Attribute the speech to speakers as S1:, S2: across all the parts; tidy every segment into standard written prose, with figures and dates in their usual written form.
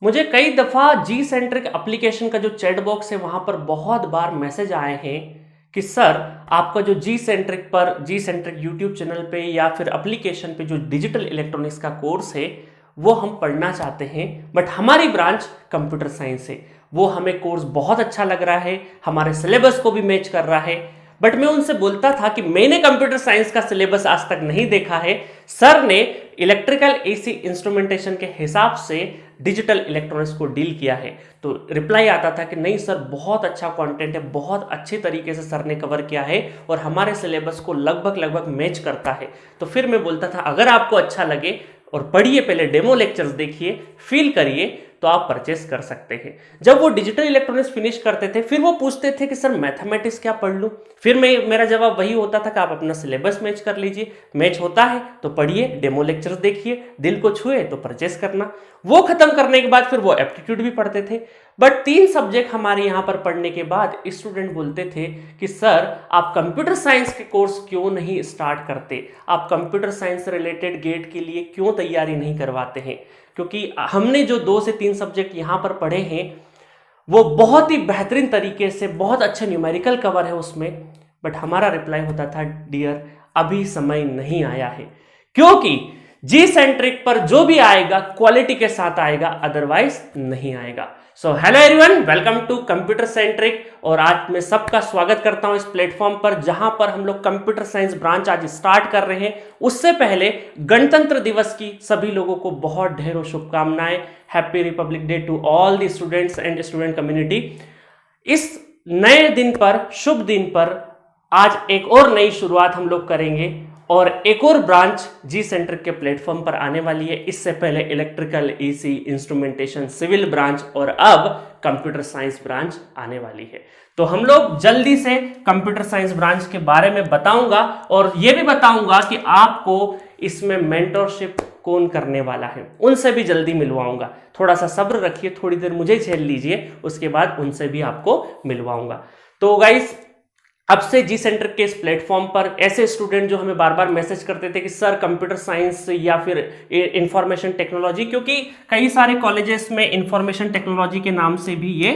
S1: मुझे कई दफ़ा जी सेंट्रिक एप्लीकेशन का जो चैट बॉक्स है वहाँ पर बहुत बार मैसेज आए हैं कि सर आपका जो जी सेंट्रिक यूट्यूब चैनल पे या फिर एप्लीकेशन पे जो डिजिटल इलेक्ट्रॉनिक्स का कोर्स है वो हम पढ़ना चाहते हैं, बट हमारी ब्रांच कंप्यूटर साइंस है, वो हमें कोर्स बहुत अच्छा लग रहा है, हमारे सिलेबस को भी मैच कर रहा है। बट मैं उनसे बोलता था कि मैंने कंप्यूटर साइंस का सिलेबस आज तक नहीं देखा है, सर ने इलेक्ट्रिकल एसी इंस्ट्रूमेंटेशन के हिसाब से डिजिटल इलेक्ट्रॉनिक्स को डील किया है। तो रिप्लाई आता था कि नहीं सर, बहुत अच्छा कंटेंट है, बहुत अच्छे तरीके से सर ने कवर किया है और हमारे सिलेबस को लगभग लगभग मैच करता है। तो फिर मैं बोलता था अगर आपको अच्छा लगे और पढ़िए, पहले डेमो लेक्चर्स देखिए, फील करिए, तो आप परचेस कर सकते हैं। जब वो डिजिटल इलेक्ट्रॉनिक्स फिनिश करते थे फिर वो पूछते थे कि सर मैथमेटिक्स क्या पढ़ लूँ। फिर मेरा जवाब वही होता था कि आप अपना सिलेबस मैच कर लीजिए, मैच होता है तो पढ़िए, डेमो लेक्चर्स देखिए, दिल को छुए तो परचेस करना। वो खत्म करने के बाद फिर वो एप्टीट्यूड भी पढ़ते थे। बट 3 सब्जेक्ट हमारे यहाँ पर पढ़ने के बाद स्टूडेंट बोलते थे कि सर आप कंप्यूटर साइंस के कोर्स क्यों नहीं स्टार्ट करते, आप कंप्यूटर साइंस से रिलेटेड गेट के लिए क्यों तैयारी नहीं करवाते हैं, क्योंकि हमने जो 2 से 3 सब्जेक्ट यहाँ पर पढ़े हैं वो बहुत ही बेहतरीन तरीके से, बहुत अच्छा न्यूमेरिकल कवर है उसमें। बट हमारा रिप्लाई होता था डियर अभी समय नहीं आया है, क्योंकि जी सेंट्रिक पर जो भी आएगा क्वालिटी के साथ आएगा, अदरवाइज नहीं आएगा। So hello everyone, welcome to computer centric. और आज मैं सबका स्वागत करता हूं इस प्लेटफॉर्म पर जहां पर हम लोग कंप्यूटर साइंस ब्रांच आज स्टार्ट कर रहे हैं। उससे पहले गणतंत्र दिवस की सभी लोगों को बहुत ढेरों शुभकामनाएं। Happy republic day to all the students and student community. इस नए दिन पर, शुभ दिन पर आज एक और नई शुरुआत हम लोग करेंगे और एक और ब्रांच जी सेंट्रिक के प्लेटफॉर्म पर आने वाली है। इससे पहले electrical, AC, instrumentation, civil branch और अब कंप्यूटर साइंस ब्रांच आने वाली है। तो हम लोग जल्दी से कंप्यूटर साइंस ब्रांच के बारे में बताऊंगा और यह भी बताऊंगा कि आपको इसमें मेंटरशिप कौन करने वाला है, उनसे भी जल्दी मिलवाऊंगा। थोड़ा सा सब्र रखिए, थोड़ी देर मुझे झेल लीजिए, उसके बाद उनसे भी आपको मिलवाऊंगा। तो गाइस, अब से जी सेंटर के इस प्लेटफॉर्म पर ऐसे स्टूडेंट जो हमें बार बार मैसेज करते थे कि सर कंप्यूटर साइंस या फिर इंफॉर्मेशन टेक्नोलॉजी, क्योंकि कई सारे कॉलेजेस में इंफॉर्मेशन टेक्नोलॉजी के नाम से भी ये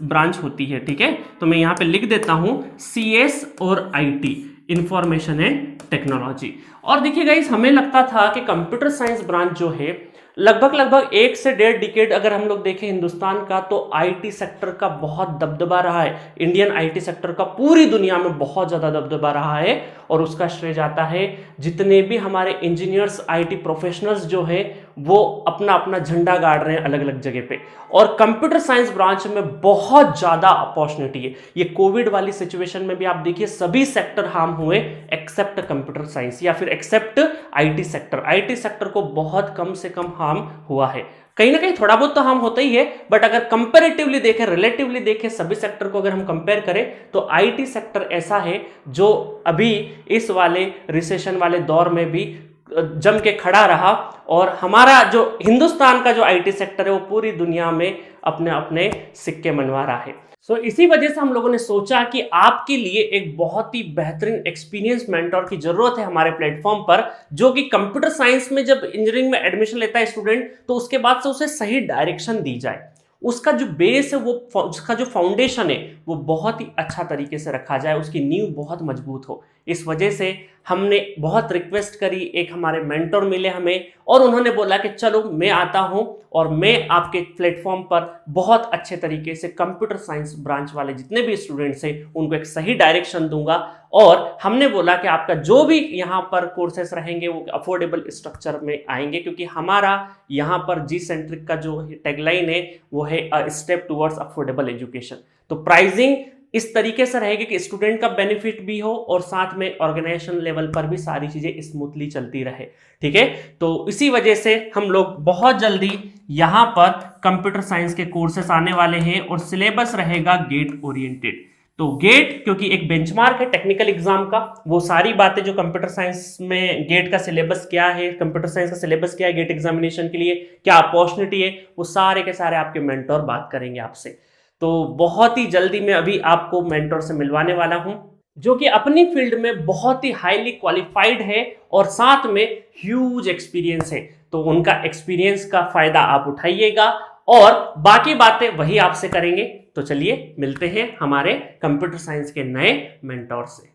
S1: ब्रांच होती है, ठीक है। तो मैं यहाँ पे लिख देता हूँ CS और IT, इंफॉर्मेशन एंड टेक्नोलॉजी। और देखिए गाइस, हमें लगता था कि कंप्यूटर साइंस ब्रांच जो है लगभग 1 से 1.5 डिकेड अगर हम लोग देखें हिंदुस्तान का, तो आईटी सेक्टर का बहुत दबदबा रहा है। इंडियन आईटी सेक्टर का पूरी दुनिया में बहुत ज्यादा दबदबा रहा है और उसका श्रेय जाता है जितने भी हमारे इंजीनियर्स, आईटी प्रोफेशनल्स जो हैं वो अपना अपना झंडा गाड़ रहे हैं अलग अलग जगह पे। और कंप्यूटर साइंस ब्रांच में बहुत ज्यादा अपॉर्चुनिटी है। ये कोविड वाली सिचुएशन में भी आप देखिए सभी सेक्टर हार्म हुए एक्सेप्ट कंप्यूटर साइंस या फिर except IT sector. IT sector को बहुत कम से कम हार्म हुआ है, कहीं ना कहीं थोड़ा बहुत तो हार्म होता ही है, बट अगर कंपैरेटिवली देखें, रिलेटिवली देखें, सभी सेक्टर को अगर हम कंपेयर करें तो आईटी सेक्टर ऐसा है जो अभी इस वाले रिसेशन वाले दौर में भी जम के खड़ा रहा। और हमारा जो हिंदुस्तान का जो आईटी सेक्टर है वो पूरी दुनिया में अपने अपने सिक्के मनवा रहा है। सो इसी वजह से हम लोगों ने सोचा कि आपके लिए एक बहुत ही बेहतरीन एक्सपीरियंस मेंटोर की जरूरत है हमारे प्लेटफॉर्म पर, जो कि कंप्यूटर साइंस में जब इंजीनियरिंग में एडमिशन लेता है स्टूडेंट तो उसके बाद से उसे सही डायरेक्शन दी जाए, उसका जो बेस है, वो उसका जो फाउंडेशन है वो बहुत ही अच्छा तरीके से रखा जाए, उसकी नींव बहुत मजबूत हो। इस वजह से हमने बहुत रिक्वेस्ट करी, एक हमारे मेंटर मिले हमें और उन्होंने बोला कि चलो मैं आता हूं और मैं आपके प्लेटफॉर्म पर बहुत अच्छे तरीके से कंप्यूटर साइंस ब्रांच वाले जितने भी स्टूडेंट्स हैं उनको एक सही डायरेक्शन दूंगा। और हमने बोला कि आपका जो भी यहाँ पर कोर्सेस रहेंगे वो अफोर्डेबल स्ट्रक्चर में आएंगे, क्योंकि हमारा यहाँ पर जी सेंट्रिक का जो टैगलाइन है वो है a step towards affordable education. तो प्राइसिंग इस तरीके से रहेगी कि स्टूडेंट का बेनिफिट भी हो और साथ में ऑर्गेनाइजेशन लेवल पर भी सारी चीजें स्मूथली चलती रहे, ठीक है। तो इसी वजह से हम लोग बहुत जल्दी यहाँ पर कंप्यूटर साइंस के कोर्सेस आने वाले हैं और सिलेबस रहेगा गेट ओरिएंटेड। तो गेट क्योंकि एक बेंचमार्क है टेक्निकल एग्जाम का, वो सारी बातें जो कंप्यूटर साइंस में गेट का सिलेबस क्या है, कंप्यूटर साइंस का सिलेबस क्या है गेट एग्जामिनेशन के लिए, क्या अपॉर्चुनिटी है, वो सारे के सारे आपके मेंटोर बात करेंगे आपसे। तो बहुत ही जल्दी मैं अभी आपको मेंटोर से मिलवाने वाला हूं जो कि अपनी फील्ड में बहुत ही हाईली क्वालिफाइड है और साथ में ह्यूज एक्सपीरियंस है। तो उनका एक्सपीरियंस का फायदा आप उठाइएगा और बाकी बातें वही आपसे करेंगे। तो चलिए मिलते हैं हमारे कंप्यूटर साइंस के नए मेंटोर से।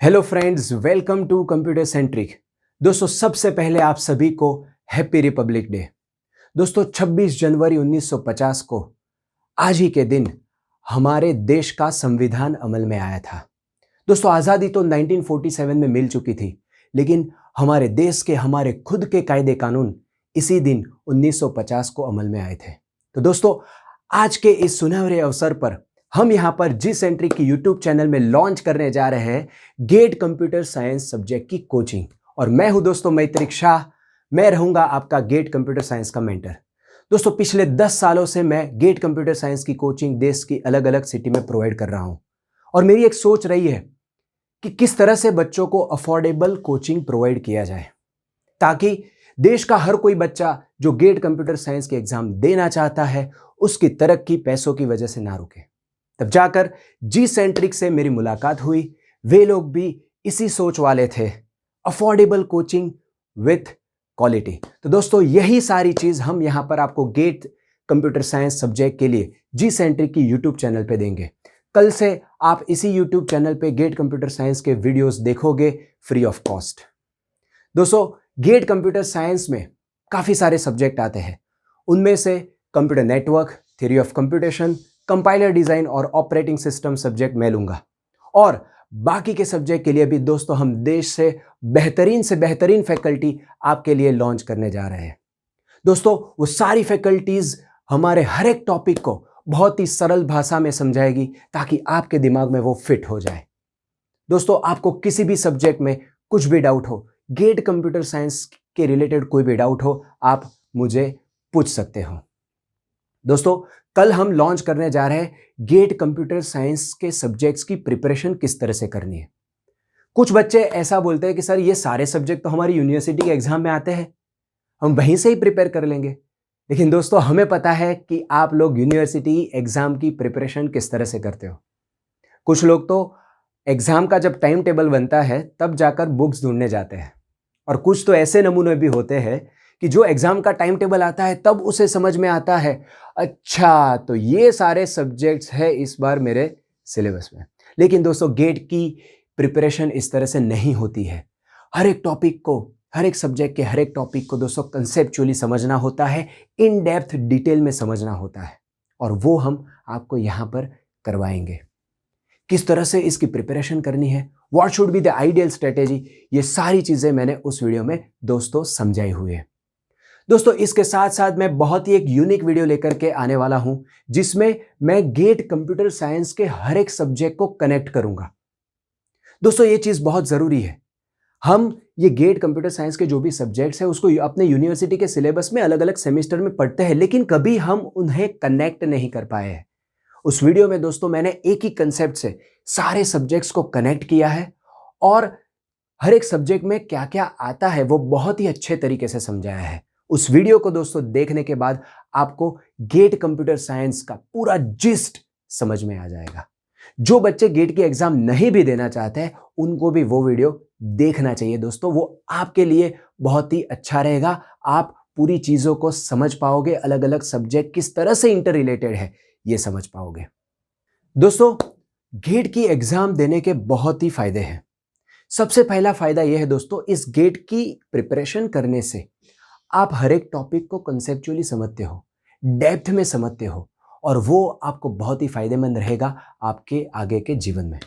S2: Hello friends, welcome to computer centric. दोस्तों, सबसे पहले आप सभी को हैप्पी रिपब्लिक डे। दोस्तों, 26 जनवरी 1950 को आज ही के दिन हमारे देश का संविधान अमल में आया था। दोस्तों, आज़ादी तो 1947 में मिल चुकी थी, लेकिन हमारे देश के हमारे खुद के कायदे कानून इसी दिन 1950 को अमल में आए थे। तो दोस्तों, आज के इस सुनहरे अवसर पर हम यहाँ पर जी सेंट्रिक की यूट्यूब चैनल में लॉन्च करने जा रहे हैं गेट कंप्यूटर साइंस सब्जेक्ट की कोचिंग। और मैं हूं दोस्तों मैत्रिक शाह, मैं रहूंगा आपका गेट कंप्यूटर साइंस का मेंटर। दोस्तों, पिछले 10 सालों से मैं गेट कंप्यूटर साइंस की कोचिंग देश की अलग अलग सिटी में प्रोवाइड कर रहा हूं। और मेरी एक सोच रही है कि किस तरह से बच्चों को अफोर्डेबल कोचिंग प्रोवाइड किया जाए, ताकि देश का हर कोई बच्चा जो गेट कंप्यूटर साइंस के एग्जाम देना चाहता है उसकी तरक्की पैसों की वजह से ना रुके। तब जाकर जी सेंट्रिक से मेरी मुलाकात हुई। वे लोग भी इसी सोच वाले थे, अफोर्डेबल कोचिंग विथ क्वालिटी। तो दोस्तों, यही सारी चीज हम यहां पर आपको गेट कंप्यूटर साइंस सब्जेक्ट के लिए जी सेंट्रिक की यूट्यूब चैनल पे देंगे। कल से आप इसी यूट्यूब चैनल पे गेट कंप्यूटर साइंस के वीडियोस देखोगे फ्री ऑफ कॉस्ट। दोस्तों, गेट कंप्यूटर साइंस में काफी सारे सब्जेक्ट आते हैं। उनमें से computer network, theory of computation, compiler design और ऑपरेटिंग सिस्टम सब्जेक्ट मैं लूंगा। और बाकी के सब्जेक्ट के लिए भी दोस्तों हम देश से बेहतरीन फैकल्टी आपके लिए लॉन्च करने जा रहे हैं। दोस्तों, वो सारी फैकल्टीज हमारे हर एक टॉपिक को बहुत ही सरल भाषा में समझाएगी, ताकि आपके दिमाग में वो फिट हो जाए। दोस्तों, आपको किसी भी सब्जेक्ट में कुछ भी डाउट हो, गेट कंप्यूटर साइंस के रिलेटेड कोई भी डाउट हो, आप मुझे पूछ सकते हो। दोस्तों, कल हम लॉन्च करने जा रहे हैं गेट कंप्यूटर साइंस के सब्जेक्ट्स की प्रिपरेशन किस तरह से करनी है। कुछ बच्चे ऐसा बोलते हैं कि सर, ये सारे सब्जेक्ट तो हमारी यूनिवर्सिटी के एग्जाम में आते हैं, हम वहीं से ही प्रिपेयर कर लेंगे। लेकिन दोस्तों, हमें पता है कि आप लोग यूनिवर्सिटी एग्जाम की प्रिपरेशन किस तरह से करते हो। कुछ लोग तो एग्जाम का जब टाइम टेबल बनता है तब जाकर बुक्स ढूंढने जाते हैं, और कुछ तो ऐसे नमूने भी होते हैं कि जो एग्जाम का टाइम टेबल आता है तब उसे समझ में आता है, अच्छा तो ये सारे सब्जेक्ट्स है इस बार मेरे सिलेबस में। लेकिन दोस्तों, गेट की प्रिपरेशन इस तरह से नहीं होती है। हर एक टॉपिक को, हर एक सब्जेक्ट के हर एक टॉपिक को दोस्तों कंसेप्चुअली समझना होता है, इन डेप्थ डिटेल में समझना होता है, और वो हम आपको यहाँ पर करवाएंगे। किस तरह से इसकी प्रिपरेशन करनी है, what should be the ideal strategy, ये सारी चीजें मैंने उस वीडियो में दोस्तों समझाई हुई है। दोस्तों, इसके साथ साथ मैं बहुत ही एक यूनिक वीडियो लेकर के आने वाला हूं, जिसमें मैं गेट कंप्यूटर साइंस के हर एक सब्जेक्ट को कनेक्ट करूंगा। दोस्तों, ये चीज बहुत जरूरी है। हम ये गेट कंप्यूटर साइंस के जो भी सब्जेक्ट्स हैं उसको अपने यूनिवर्सिटी के सिलेबस में अलग अलग सेमेस्टर में पढ़ते हैं, लेकिन कभी हम उन्हें कनेक्ट नहीं कर पाए हैं। उस वीडियो में दोस्तों मैंने एक ही कंसेप्ट से सारे सब्जेक्ट्स को कनेक्ट किया है, और हर एक सब्जेक्ट में क्या क्या आता है वो बहुत ही अच्छे तरीके से समझाया है। उस वीडियो को दोस्तों देखने के बाद आपको गेट कंप्यूटर साइंस का पूरा जिस्ट समझ में आ जाएगा। जो बच्चे गेट की एग्जाम नहीं भी देना चाहते हैं उनको भी वो वीडियो देखना चाहिए दोस्तों, वो आपके लिए बहुत ही अच्छा रहेगा। आप पूरी चीजों को समझ पाओगे, अलग अलग सब्जेक्ट किस तरह से इंटर रिलेटेड है ये समझ पाओगे। दोस्तों, गेट की एग्जाम देने के बहुत ही फायदे हैं। सबसे पहला फायदा यह है दोस्तों, इस गेट की प्रिपरेशन करने से आप हर एक टॉपिक को कंसेप्चुअली समझते हो, डेप्थ में समझते हो, और वो आपको बहुत ही फायदेमंद रहेगा आपके आगे के जीवन में।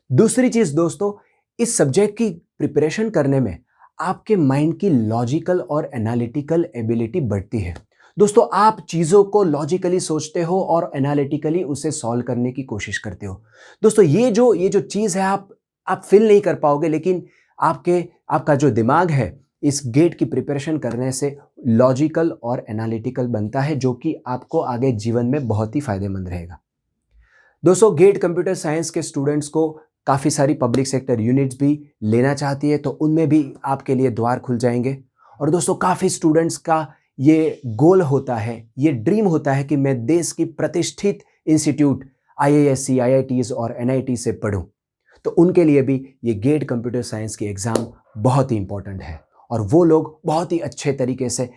S2: दूसरी चीज दोस्तों, इस सब्जेक्ट की प्रिपरेशन करने में आपके माइंड की लॉजिकल और एनालिटिकल एबिलिटी बढ़ती है। दोस्तों, आप चीजों को लॉजिकली सोचते हो और एनालिटिकली उसे सॉल्व करने की कोशिश करते हो। दोस्तों, ये जो चीज है आप फील नहीं कर पाओगे, लेकिन आपका जो दिमाग है इस गेट की प्रिपरेशन करने से लॉजिकल और एनालिटिकल बनता है, जो कि आपको आगे जीवन में बहुत ही फायदेमंद रहेगा। दोस्तों, गेट कंप्यूटर साइंस के स्टूडेंट्स को काफ़ी सारी पब्लिक सेक्टर यूनिट्स भी लेना चाहती है, तो उनमें भी आपके लिए द्वार खुल जाएंगे। और दोस्तों, काफ़ी स्टूडेंट्स का ये गोल होता है, ये ड्रीम होता है कि मैं देश की प्रतिष्ठित इंस्टीट्यूट IISc, IITs और NIT से पढ़ूं, तो उनके लिए भी ये गेट कंप्यूटर साइंस की एग्ज़ाम बहुत ही इंपॉर्टेंट है, और वो लोग बहुत ही अच्छे तरीके से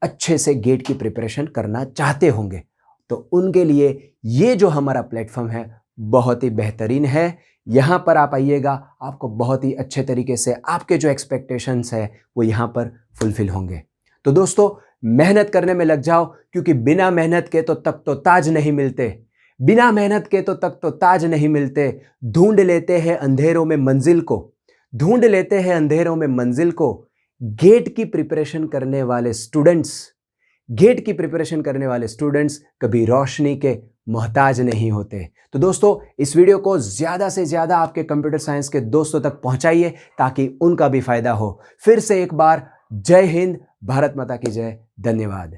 S2: अच्छे से गेट की प्रिपरेशन करना चाहते होंगे, तो उनके लिए ये जो हमारा प्लेटफॉर्म है बहुत ही बेहतरीन है। यहाँ पर आप आइएगा, आपको बहुत ही अच्छे तरीके से आपके जो एक्सपेक्टेशंस है वो यहाँ पर फुलफिल होंगे। तो दोस्तों, मेहनत करने में लग जाओ, क्योंकि बिना मेहनत के तो तक तो ताज नहीं मिलते, बिना मेहनत के तो तक तो ताज नहीं मिलते। ढूंढ लेते हैं अंधेरों में मंजिल को, ढूंढ लेते हैं अंधेरों में मंजिल को। गेट की प्रिपरेशन करने वाले स्टूडेंट्स, गेट की प्रिपरेशन करने वाले स्टूडेंट्स कभी रोशनी के मोहताज नहीं होते। तो दोस्तों, इस वीडियो को ज़्यादा से ज़्यादा आपके कंप्यूटर साइंस के दोस्तों तक पहुंचाइए ताकि उनका भी फायदा हो। फिर से एक बार जय हिंद, भारत माता की जय, धन्यवाद।